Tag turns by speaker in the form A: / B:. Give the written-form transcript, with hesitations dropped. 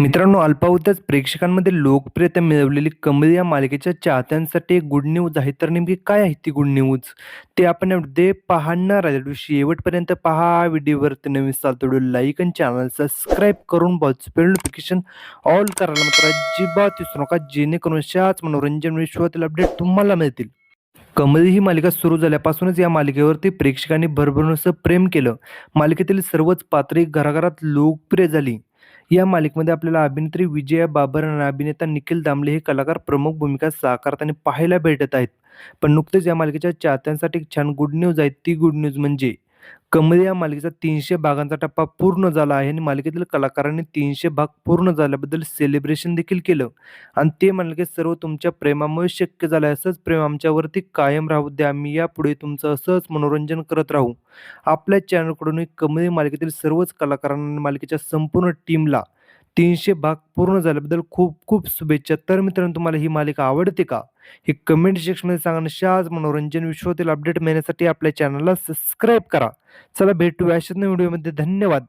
A: मित्रांनो, अल्पावधीतच प्रेक्षकांमध्ये लोकप्रियता मिळवलेली कमल या मालिकेच्या चाहत्यांसाठी एक गुड न्यूज आहे. तर नेमकी काय आहे ती गुड न्यूज? ते आपण यामध्ये पाहणार आहे. व्हिडिओ शेवटपर्यंत पहा. व्हिडिओवरती नवीन असाल तर व्हिडिओ लाईक आणि चॅनल सबस्क्राईब करून बेल नोटिफिकेशन ऑल करायला मात्र अजिबात विसरू नका, जेणेकरून अशाच मनोरंजन विश्वातील अपडेट तुम्हाला मिळतील. कमल ही मालिका सुरू झाल्यापासूनच या मालिकेवरती प्रेक्षकांनी भरभरून असं प्रेम केलं. मालिकेतील सर्वच पात्रे घराघरात लोकप्रिय झाली. या मालिकेमध्ये आपल्याला अभिनेत्री विजया बाबर आणि अभिनेता निखिल दामले हे कलाकार प्रमुख भूमिका साकारताना पाहायला भेटत आहेत. पण नुकतेच या मालिकेच्या चाहत्यांसाठी एक छान गुड न्यूज आहे. ती गुड न्यूज म्हणजे कमल या मालिकेचा 300 भागांचा टप्पा पूर्ण झाला आहे आणि मालिकेतील कलाकारांनी 300 भाग पूर्ण झाल्याबद्दल सेलिब्रेशन देखील केलं. आणि ते म्हणले की सर्व तुमच्या प्रेमामुळे शक्य झालं आहे. असंच प्रेम आमच्यावरती कायम राहू द्या. आम्ही यापुढे तुमचं असंच मनोरंजन करत राहू. आपल्या चॅनलकडून कमल मालिकेतील सर्वच कलाकारांना आणि मालिकेच्या संपूर्ण टीमला 300 भाग पूर्ण झाल्याबद्दल खूप खूप शुभेच्छा. तर मित्रांनो, तुम्हाला ही मालिका आवडते का? हे कमेंट सेक्शनमध्ये सांगा. आणि अशाच मनोरंजन विश्वातील अपडेट मिळण्यासाठी आपल्या चॅनलला सबस्क्राईब करा. चला भेटूया अशाच नवीन व्हिडिओमध्ये. धन्यवाद.